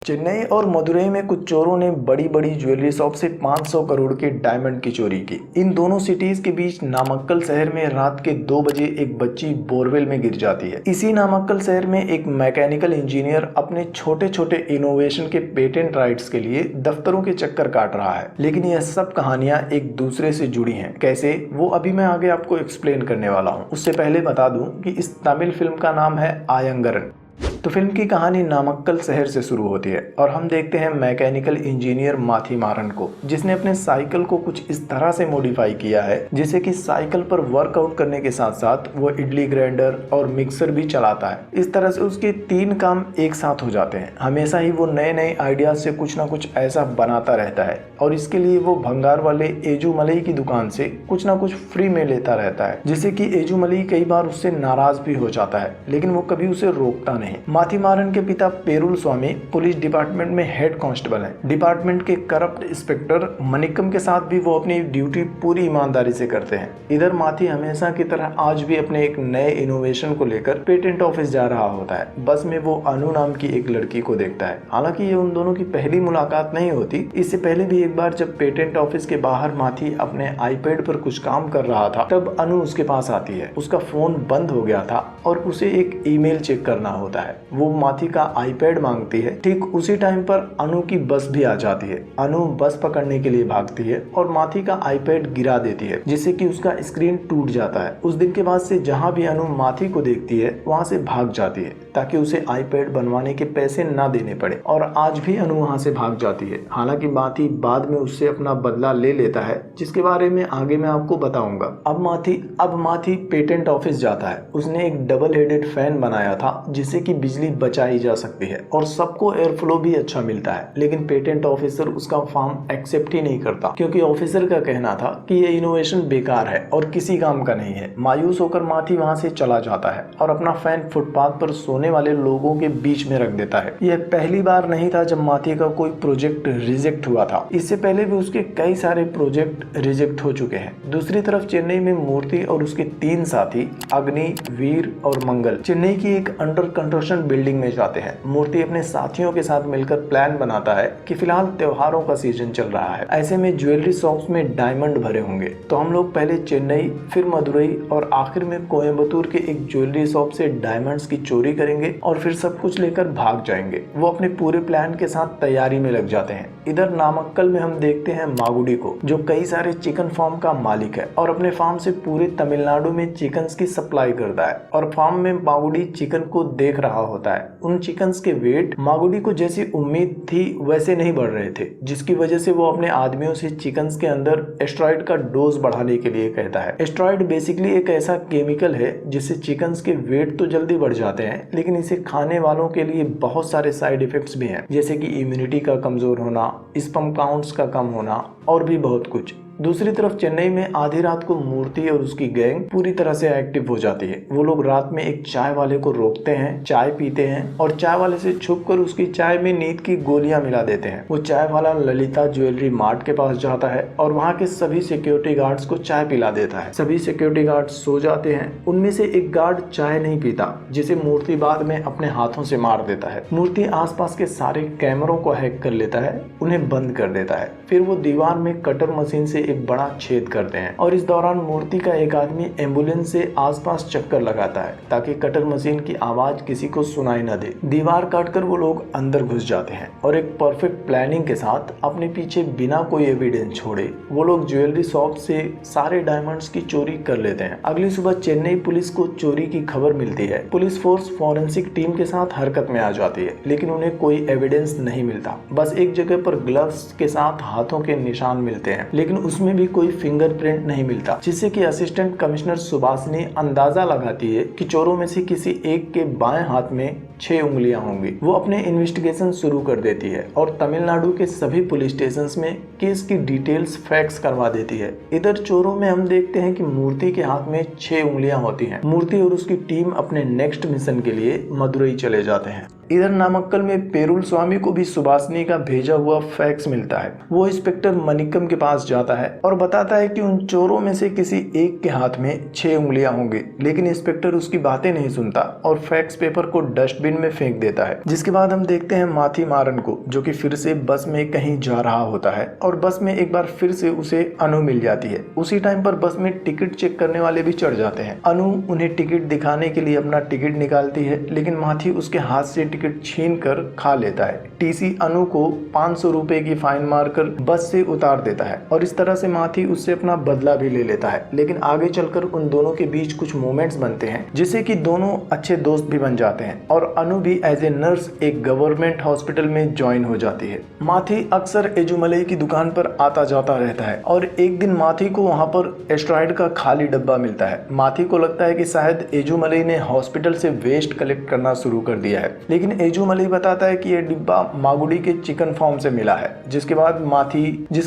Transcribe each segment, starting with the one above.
चेन्नई और मदुरई में कुछ चोरों ने बड़ी बड़ी ज्वेलरी शॉप से 500 करोड़ के डायमंड की चोरी की। इन दोनों सिटीज के बीच नामक्कल शहर में रात के 2 बजे एक बच्ची बोरवेल में गिर जाती है। इसी नामक्कल शहर में एक मैकेनिकल इंजीनियर अपने छोटे छोटे इनोवेशन के पेटेंट राइट्स के लिए दफ्तरों के चक्कर काट रहा है। लेकिन यह सब कहानियां एक दूसरे से जुड़ी हैं। कैसे, वो अभी मैं आगे आपको एक्सप्लेन करने वाला हूँ। उससे पहले बता दूं कि इस तमिल फिल्म का नाम है आयंगरन। तो फिल्म की कहानी नामक्कल शहर से शुरू होती है और हम देखते हैं मैकेनिकल इंजीनियर माथी मारन को, जिसने अपने साइकिल को कुछ इस तरह से मॉडिफाई किया है जिससे कि साइकिल पर वर्कआउट करने के साथ साथ वो इडली ग्राइंडर और मिक्सर भी चलाता है। इस तरह से उसके 3 काम एक साथ हो जाते हैं। हमेशा ही वो नए नए आइडियाज से कुछ ना कुछ ऐसा बनाता रहता है और इसके लिए वो भंगार वाले एजुमलई की दुकान से कुछ ना कुछ फ्री में लेता रहता है, जिससे कि एजुमलई कई बार उससे नाराज भी हो जाता है, लेकिन वो कभी उसे रोकता नहीं। माथी मारन के पिता पेरुल स्वामी पुलिस डिपार्टमेंट में हेड कांस्टेबल हैं। डिपार्टमेंट के करप्ट इंस्पेक्टर मनिकम के साथ भी वो अपनी ड्यूटी पूरी ईमानदारी से करते हैं। इधर माथी हमेशा की तरह आज भी अपने एक नए इनोवेशन को लेकर पेटेंट ऑफिस जा रहा होता है। बस में वो अनु नाम की एक लड़की को देखता है। हालांकि ये उन दोनों की पहली मुलाकात नहीं होती। इससे पहले भी एक बार जब पेटेंट ऑफिस के बाहर माथी अपने आईपैड पर कुछ काम कर रहा था, तब अनु उसके पास आती है। उसका फोन बंद हो गया था और उसे एक ईमेल चेक करना होता है। वो माथी का आईपैड मांगती है। ठीक उसी टाइम पर अनु की बस भी आ जाती है। अनु बस पकड़ने के लिए भागती है और माथी का आईपैड गिरा देती है, जिससे कि उसका स्क्रीन टूट जाता है। उस दिन के बाद से जहां भी अनु माथी को देखती है वहां से भाग जाती है ताकि उसे आईपैड बनवाने के पैसे ना देने पड़े, और आज भी अनु वहां से भाग जाती है। हालांकि माथी बाद में उससे अपना बदला ले लेता है, जिसके बारे में आगे मैं आपको बताऊंगा। अब माथी पेटेंट ऑफिस जाता है। उसने एक डबल हेडेड फैन बनाया था जिससे कि बिजली बचाई जा सकती है और सबको एयर फ्लो भी अच्छा मिलता है। लेकिन पेटेंट ऑफिसर उसका फॉर्म एक्सेप्ट ही नहीं करता, क्योंकि ऑफिसर का कहना था कि ये इनोवेशन बेकार है और किसी काम का नहीं है। मायूस होकर माथी वहां से चला जाता है और अपना फैन फुटपाथ पर सोने वाले लोगों के बीच में रख देता है। यह पहली बार नहीं था जब माथी का कोई प्रोजेक्ट रिजेक्ट हुआ था। इससे पहले भी उसके कई सारे प्रोजेक्ट रिजेक्ट हो चुके हैं। दूसरी तरफ चेन्नई में मूर्ति और उसके 3 साथी अग्नि, वीर और मंगल चेन्नई की एक अंडर कंस्ट्रक्शन बिल्डिंग में जाते हैं। मूर्ति अपने साथियों के साथ मिलकर प्लान बनाता है कि फिलहाल त्योहारों का सीजन चल रहा है, ऐसे में ज्वेलरी शॉप्स में डायमंड भरे होंगे, तो हम लोग पहले चेन्नई, फिर मदुरई और आखिर में कोयम्बतूर के एक ज्वेलरी शॉप से डायमंड्स की चोरी करेंगे और फिर सब कुछ लेकर भाग जाएंगे। वो अपने पूरे प्लान के साथ तैयारी में लग जाते हैं। इधर नामक्कल में हम देखते हैं मागुडी को, जो कई सारे चिकन फार्म का मालिक है और अपने फार्म से पूरे तमिलनाडु में चिकन्स की सप्लाई करता है, और फार्म में मागुडी चिकन को देख रहा होता है। उन चिकन्स के वेट मागुडी को जैसी उम्मीद थी वैसे नहीं बढ़ रहे थे, जिसकी वजह से वो अपने आदमियों से चिकन्स के अंदर एस्टेरॉइड का डोज बढ़ाने के लिए कहता है। एस्टेरॉइड बेसिकली एक ऐसा केमिकल है जिससे चिकन्स के वेट तो जल्दी बढ़ जाते हैं, लेकिन इसे खाने वालों के लिए बहुत सारे साइड इफेक्ट्स भी हैं, जैसे कि इम्यूनिटी का कमजोर होना, स्पर्म काउंट्स का कम होना और भी बहुत कुछ। दूसरी तरफ चेन्नई में आधी रात को मूर्ति और उसकी गैंग पूरी तरह से एक्टिव हो जाती है। वो लोग रात में एक चाय वाले को रोकते हैं, चाय पीते हैं और चाय वाले से छुपकर उसकी चाय में नींद की गोलियां मिला देते हैं। वो चाय वाला ललिता ज्वेलरी मार्ट के पास जाता है और वहाँ के सभी सिक्योरिटी गार्ड्स को चाय पिला देता है। सभी सिक्योरिटी गार्ड्स सो जाते हैं। उनमें से एक गार्ड चाय नहीं पीता, जिसे मूर्ति बाद में अपने हाथों से मार देता है। मूर्ति आसपास के सारे कैमरों को हैक कर लेता है, उन्हें बंद कर देता है। फिर वो दीवार में कटर मशीन से एक बड़ा छेद करते हैं और इस दौरान मूर्ति का एक आदमी एम्बुलेंस से आसपास चक्कर लगाता है ताकि कटर मशीन की आवाज किसी को सुनाई न दे। दीवार काटकर वो लोग अंदर घुस जाते हैं और एक परफेक्ट प्लानिंग के साथ अपने पीछे बिना कोई एविडेंस छोड़े वो लोग ज्वेलरी शॉप से सारे डायमंड्स की चोरी कर लेते हैं। अगली सुबह चेन्नई पुलिस को चोरी की खबर मिलती है। पुलिस फोर्स फॉरेंसिक टीम के साथ हरकत में आ जाती है, लेकिन उन्हें कोई एविडेंस नहीं मिलता। बस एक जगह पर ग्लव्स के साथ हाथों के निशान मिलते हैं, लेकिन उसमें भी कोई फिंगरप्रिंट नहीं मिलता, जिससे कि असिस्टेंट कमिश्नर सुभाषनी अंदाजा लगाती है कि चोरों में से किसी एक के बाएं हाथ में 6 उंगलियां होंगी। वो अपने इन्वेस्टिगेशन शुरू कर देती है और तमिलनाडु के सभी पुलिस स्टेशंस में केस की डिटेल्स फैक्स करवा देती है। इधर चोरों में हम देखते हैं कि मूर्ति के हाथ में 6 उंगलियां होती हैं। मूर्ति और उसकी टीम अपने नेक्स्ट मिशन के लिए मदुरई चले जाते हैं। इधर नामक्कल में पेरुल स्वामी को भी सुभाषिनी का भेजा हुआ फैक्स मिलता है। वो इंस्पेक्टर मनिक्कम के पास जाता है और बताता है कि उन चोरों में से किसी एक के हाथ में 6 उंगलियां होंगी, लेकिन इंस्पेक्टर उसकी बातें नहीं सुनता और फैक्स पेपर को डस्टबिन में फेंक देता है। जिसके बाद हम देखते हैं माथी मारन को, जो कि फिर से बस में कहीं जा रहा होता है और बस में एक बार फिर से उसे अनु मिल जाती है। उसी टाइम पर बस में टिकट चेक करने वाले भी चढ़ जाते हैं। अनु उन्हें टिकट दिखाने के लिए अपना टिकट निकालती है, लेकिन माथी उसके हाथ से टिकट छीन कर खा लेता है। टीसी अनु को 500 रुपए की फाइन मारकर बस से उतार देता है और इस तरह से माथी उससे अपना बदला भी ले लेता है। लेकिन आगे चलकर उन दोनों के बीच कुछ मोमेंट्स बनते हैं जिससे कि दोनों अच्छे दोस्त भी बन जाते हैं और अनु भी एज ए नर्स एक गवर्नमेंट हॉस्पिटल में ज्वाइन हो जाती है। माथी अक्सर एजुमलई की दुकान पर आता जाता रहता है और एक दिन माथी को वहां पर एस्ट्रॉइड का खाली डब्बा मिलता है। माथी को लगता है कि शायद एजुमलई ने हॉस्पिटल से वेस्ट कलेक्ट करना शुरू कर दिया है, लेकिन एजुमलई बताता है कि यह डिब्बा मागुडी के चिकन फार्म से मिला है। जिसके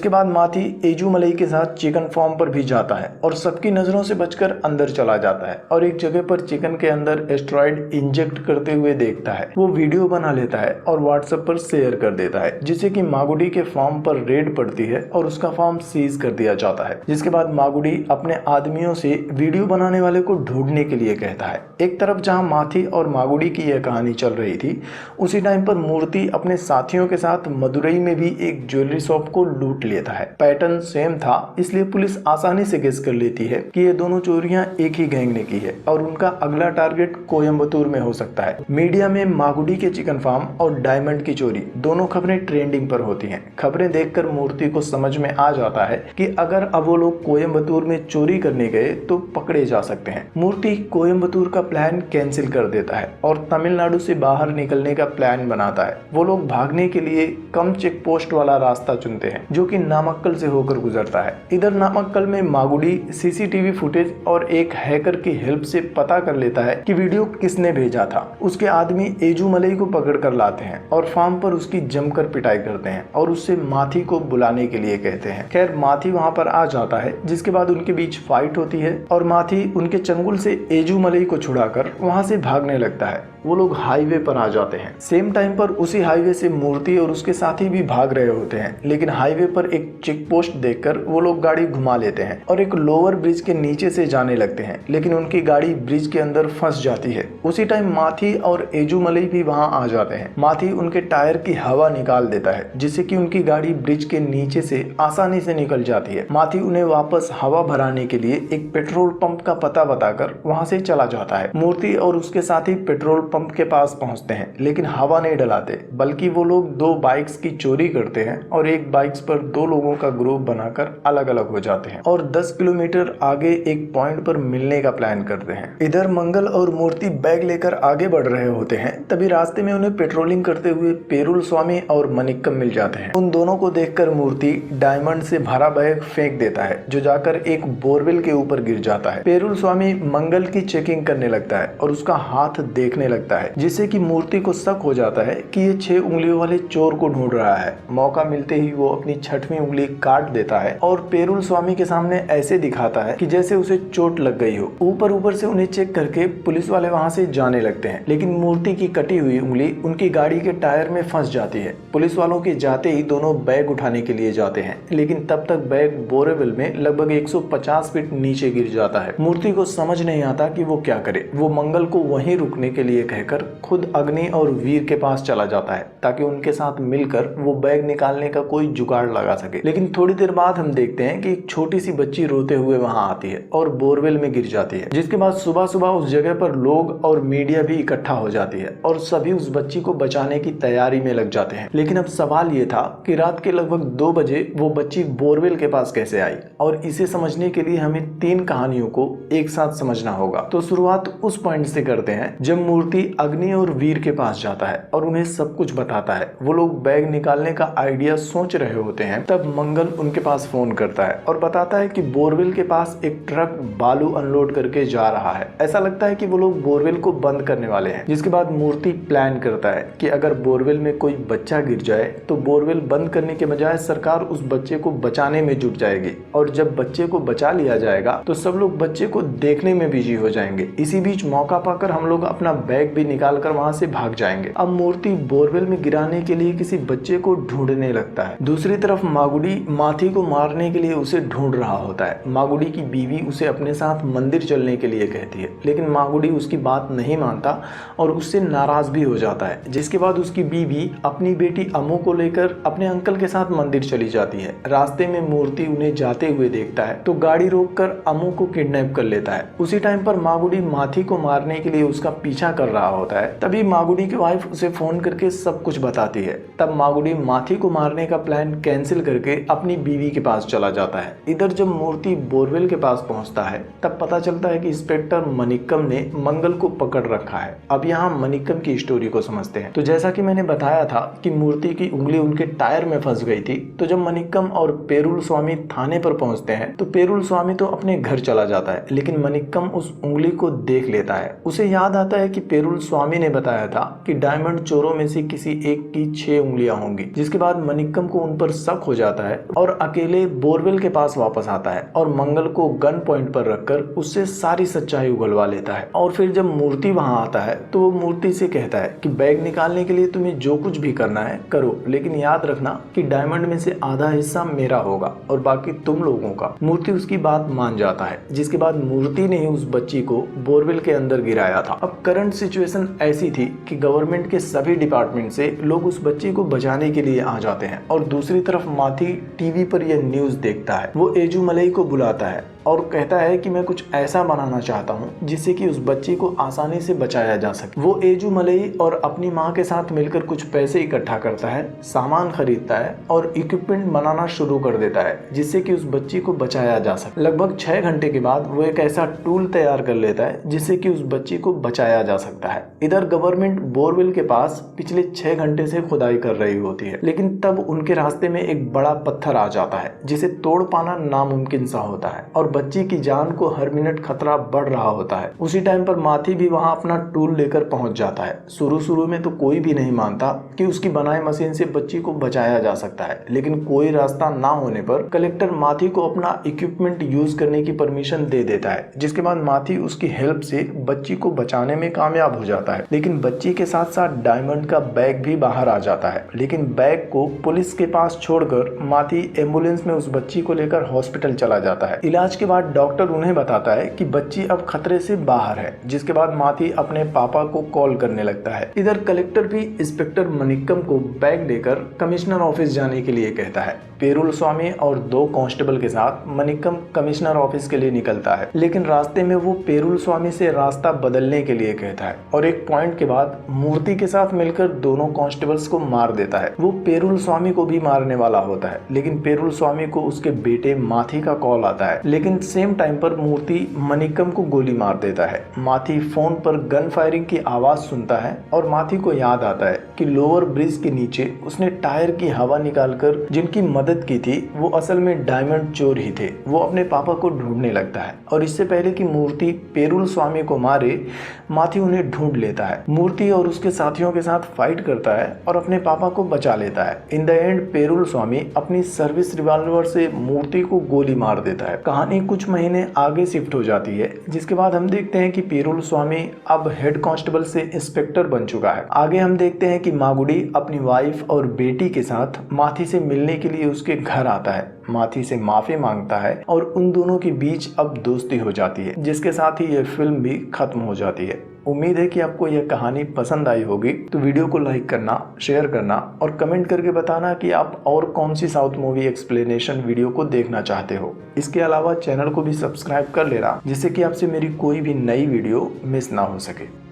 बाद माथी एजुमलई के साथ चिकन फार्म पर भी जाता है और सबकी नजरों से बचकर अंदर चला जाता है और एक जगह पर चिकन के अंदर एस्ट्रॉइड इंजेक्ट करते हुए देखता है। वो वीडियो बना लेता है और व्हाट्सएप पर शेयर कर देता है, जिससे कि मागुडी के फार्म पर रेड पड़ती है और उसका फार्म सीज कर दिया जाता है। जिसके बाद मागुडी अपने आदमियों से वीडियो बनाने वाले को ढूंढने के लिए कहता है। एक तरफ जहां माथी और मागुडी की यह कहानी चल रही थी, उसी टाइम पर मूर्ति अपने साथियों के साथ मदुरई में भी एक ज्वेलरी शॉप को लूट लेता है। पैटर्न सेम था, इसलिए पुलिस आसानी से गेस कर लेती है कि ये दोनों चोरियां एक ही गैंग ने की है और उनका अगला टारगेट कोयम्बतूर में हो सकता है। मीडिया में मागुडी के चिकन फार्म और डायमंड की चोरी दोनों खबरें ट्रेंडिंग पर होती हैं। खबरें देखकर मूर्ति को समझ में आ जाता है कि अगर अब वो लोग कोयम्बतूर में चोरी करने गए तो पकड़े जा सकते हैं। मूर्ति कोयम्बतूर का प्लान कैंसिल कर देता है और तमिलनाडु से बाहर निकलने का प्लान बनाता है। वो लोग भागने के लिए कम चेक पोस्ट वाला रास्ता चुनते हैं, जो कि नामक्कल से होकर गुजरता है। इधर नामक्कल में मागुडी सीसीटीवी फुटेज और एक हैकर की हेल्प से पता कर लेता है कि वीडियो किसने भेजा था। उसके आदमी एजुमलई को पकड़ कर लाते हैं और फार्म पर उसकी जमकर पिटाई करते हैं और उससे माथी को बुलाने के लिए कहते हैं। खैर माथी वहां पर आ जाता है, जिसके बाद उनके बीच फाइट होती है और माथी उनके चंगुल से एजुमलई को छुड़ाकर वहां से भागने लगता है। वो लोग हाईवे पर आ जाते हैं। सेम टाइम पर उसी हाईवे से मूर्ति और उसके साथी भी भाग रहे होते हैं, लेकिन हाईवे पर एक चेक पोस्ट देखकर वो लोग गाड़ी घुमा लेते हैं और एक लोअर ब्रिज के नीचे से जाने लगते हैं, लेकिन उनकी गाड़ी ब्रिज के अंदर फंस जाती है। उसी टाइम माथी और एजुमलई भी वहां आ जाते हैं। माथी उनके टायर की हवा निकाल देता है, जिससे कि उनकी गाड़ी ब्रिज के नीचे से आसानी से निकल जाती है। माथी उन्हें वापस हवा भराने के लिए एक पेट्रोल पंप का पता बताकर वहां से चला जाता है। मूर्ति और उसके साथी पेट्रोल पंप के पास पहुंचते हैं, लेकिन हवा नहीं डलाते, बल्कि वो लोग 2 बाइक्स की चोरी करते हैं और एक बाइक्स पर 2 लोगों का ग्रुप बनाकर अलग अलग हो जाते हैं और 10 किलोमीटर आगे एक पॉइंट पर मिलने का प्लान करते हैं। इधर मंगल और मूर्ति बैग लेकर आगे बढ़ रहे होते हैं, तभी रास्ते में उन्हें पेट्रोलिंग करते हुए पेरुल स्वामी और मनिक्कम मिल जाते हैं। उन दोनों को देखकर मूर्ति डायमंड से भरा बैग फेंक देता है, जो जाकर एक बोरवेल के ऊपर गिर जाता है। पेरुल स्वामी मंगल की चेकिंग करने लगता है और उसका हाथ देखने लगता है, जिससे कि मूर्ति को शक हो जाता है कि ये 6 उंगलियों वाले चोर को ढूंढ रहा है। मौका मिलते ही वो अपनी 6वीं उंगली काट देता है और पेरुल स्वामी के सामने ऐसे दिखाता है कि जैसे उसे चोट लग गई हो। ऊपर से उन्हें चेक करके पुलिस वाले वहां से जाने लगते हैं, लेकिन मूर्ति की कटी हुई उंगली उनकी गाड़ी के टायर में फंस जाती है। पुलिस वालों के जाते ही दोनों बैग उठाने के लिए जाते हैं, लेकिन तब तक बैग बोरेवेल में लगभग 150 फीट नीचे गिर जाता है। मूर्ति को समझ नहीं आता कि वो क्या करे। वो मंगल को वहीं रुकने के लिए कहकर खुद अग्नि और वीर के पास चला जाता है, ताकि उनके साथ मिलकर वो बैग निकालने का कोई जुगाड़ लगा सके। लेकिन थोड़ी देर बाद हम देखते हैं कि एक छोटी सी बच्ची रोते हुए वहां आती है और बोरवेल में गिर जाती है। जिसके बाद सुबह सुबह उस जगह पर लोग और मीडिया भी इकट्ठा हो जाती है और सभी उस बच्ची को बचाने की तैयारी में लग जाते हैं। लेकिन अब सवाल ये था कि रात के लगभग 2 बजे वो बच्ची बोरवेल के पास कैसे आई, और इसे समझने के लिए हमें 3 कहानियों को एक साथ समझना होगा। तो शुरुआत उस पॉइंट से करते हैं जब मूर्ति अग्नि और वीर के पास जाता है और उन्हें सब कुछ बताता है। वो लोग बैग निकालने का आइडिया सोच रहे होते हैं, तब मंगल उनके पास फोन करता है और बताता है कि बोरवेल के पास एक ट्रक बालू अनलोड करके जा रहा है। ऐसा लगता है कि वो लोग बोरवेल को बंद करने वाले हैं। जिसके बाद मूर्ति प्लान करता है कि अगर बोरवेल में कोई बच्चा गिर जाए तो बोरवेल बंद करने के बजाय सरकार उस बच्चे को बचाने में जुट जाएगी, और जब बच्चे को बचा लिया जाएगा तो सब लोग बच्चे को देखने में बिजी हो जाएंगे। इसी बीच मौका पाकर हम लोग अपना बैग बैग भी निकाल कर वहाँ से भाग जाएंगे। अब मूर्ति बोरवेल में गिराने के लिए किसी बच्चे को ढूंढने लगता है। दूसरी तरफ मागुडी माथी को मारने के लिए उसे ढूंढ रहा होता है। मागुडी की बीवी उसे अपने साथ मंदिर चलने के लिए कहती है, लेकिन मागुडी उसकी बात नहीं मानता और उससे नाराज भी हो जाता है। जिसके बाद उसकी बीवी अपनी बेटी अमू को लेकर अपने अंकल के साथ मंदिर चली जाती है। रास्ते में मूर्ति उन्हें जाते हुए देखता है तो गाड़ी रोककर अमू को किडनैप कर लेता है। उसी टाइम पर मागुडी माथी को मारने के लिए उसका पीछा कर रहा होता है। तभी मागुडी की वाइफ उसे फोन करके सब कुछ बताती है। तब मागुडी माथी को मारने का प्लान कैंसिल करके अपनी बीवी के पास चला जाता है। इधर जब मूर्ति बोरवेल के पास पहुंचता है तब पता चलता है कि इंस्पेक्टर मनिक्कम ने मंगल को पकड़ रखा है। अब यहाँ मनिक्कम की स्टोरी को समझते हैं। तो जैसा कि मैंने बताया था कि मूर्ति की उंगली उनके टायर में फंस गई थी, तो जब मनिक्कम और पेरुल स्वामी थाने पर पहुंचते हैं तो पेरुल स्वामी तो अपने घर चला जाता है, लेकिन मनिक्कम उस उंगली को देख लेता है। उसे याद आता है कि पेरुल स्वामी ने बताया था कि डायमंड चोरों में से किसी एक की 6 उंगलियां होंगी। जिसके बाद मनिक्कम को उन पर शक हो जाता है और अकेले बोरवेल के पास वापस आता है और मंगल को गन पॉइंट पर रखकर उससे सारी सच्चाई उगलवा लेता है। और फिर जब मूर्ति वहां आता है तो वो मूर्ति से कहता है कि बैग निकालने के लिए तुम्हें जो कुछ भी करना है करो, लेकिन याद रखना कि डायमंड में से आधा हिस्सा मेरा होगा और बाकी तुम लोगों का। मूर्ति उसकी बात मान जाता है। जिसके बाद मूर्ति ने ही उस बच्ची को बोरवेल के अंदर गिराया था। अब करंट सिचुएशन ऐसी थी कि गवर्नमेंट के सभी डिपार्टमेंट से लोग उस बच्ची को बचाने के लिए आ जाते हैं और दूसरी तरफ माथी टीवी पर यह न्यूज देखता है। वो एजुमलई को बुलाता है और कहता है कि मैं कुछ ऐसा बनाना चाहता हूँ जिससे कि उस बच्ची को आसानी से बचाया जा सके। वो एजुमलई और अपनी माँ के साथ मिलकर कुछ पैसे इकट्ठा करता है, सामान खरीदता है और इक्विपमेंट बनाना शुरू कर देता है जिससे कि उस बच्ची को बचाया जा सके। लगभग 6 घंटे के बाद वो एक ऐसा टूल तैयार कर लेता है जिससे कि उस बच्ची को बचाया जा सकता है। इधर गवर्नमेंट बोरवेल के पास पिछले 6 घंटे से खुदाई कर रही होती है, लेकिन तब उनके रास्ते में एक बड़ा पत्थर आ जाता है जिसे तोड़ पाना नामुमकिन सा होता है और बच्ची की जान को हर मिनट खतरा बढ़ रहा होता है। उसी टाइम पर माथी भी वहां अपना टूल लेकर पहुंच जाता है। शुरू में तो कोई भी नहीं मानता कि उसकी बनाई मशीन से बच्ची को बचाया जा सकता है, लेकिन कोई रास्ता ना होने पर कलेक्टर माथी को अपना इक्विपमेंट यूज करने की परमिशन दे देता है। जिसके बाद माथी उसकी हेल्प से बच्ची को बचाने में कामयाब हो जाता है, लेकिन बच्ची के साथ साथ डायमंड का बैग भी बाहर आ जाता है। लेकिन बैग को पुलिस के पास छोड़कर माथी एम्बुलेंस में उस बच्ची को लेकर हॉस्पिटल चला जाता है। इलाज के बाद डॉक्टर उन्हें बताता है कि बच्ची अब खतरे से बाहर है। जिसके बाद माथी अपने पापा को कॉल करने लगता है। इधर कलेक्टर भी इंस्पेक्टर मनिक्कम को बैग देकर कमिश्नर ऑफिस जाने के लिए कहता है। पेरुल स्वामी और 2 कांस्टेबल के साथ मनिक्कम कमिश्नर ऑफिस के लिए निकलता है, लेकिन रास्ते में वो पेरुल स्वामी से रास्ता बदलने के लिए कहता है और एक पॉइंट के बाद मूर्ति के साथ मिलकर दोनों कांस्टेबल्स को मार देता है। वो पेरुल स्वामी को भी मारने वाला होता है, लेकिन पेरुल स्वामी को उसके बेटे माथी का कॉल आता है। लेकिन सेम टाइम पर मूर्ति मनिक्कम को गोली मार देता है। माथी फोन पर गन फायरिंग की आवाज सुनता है और माथी को याद आता है कि लोअर ब्रिज के नीचे उसने टायर की हवा निकालकर जिनकी मदद की थी वो असल में डायमंड चोर ही थे। वो अपने पापा को ढूंढने लगता है और इससे पहले कि मूर्ति पेरुल स्वामी को मारे माथी उन्हें ढूंढ लेता है। मूर्ति और उसके साथियों के साथ फाइट करता है और अपने पापा को बचा लेता है। इन द एंड पेरुल स्वामी अपनी सर्विस रिवॉल्वर से मूर्ति को गोली मार देता है। कहानी कुछ महीने आगे शिफ्ट हो जाती है, जिसके बाद हम देखते हैं कि पेरुल स्वामी अब हेड कांस्टेबल से इंस्पेक्टर बन चुका है। आगे हम देखते हैं कि मागुडी अपनी वाइफ और बेटी के साथ माथी से मिलने के लिए उसके घर आता है, माथी से माफी मांगता है और उन दोनों के बीच अब दोस्ती हो जाती है, जिसके साथ ही यह फिल्म भी खत्म हो जाती है। उम्मीद है कि आपको यह कहानी पसंद आई होगी, तो वीडियो को लाइक करना, शेयर करना और कमेंट करके बताना कि आप और कौन सी साउथ मूवी एक्सप्लेनेशन वीडियो को देखना चाहते हो। इसके अलावा चैनल को भी सब्सक्राइब कर लेना, जिससे कि आपसे मेरी कोई भी नई वीडियो मिस ना हो सके।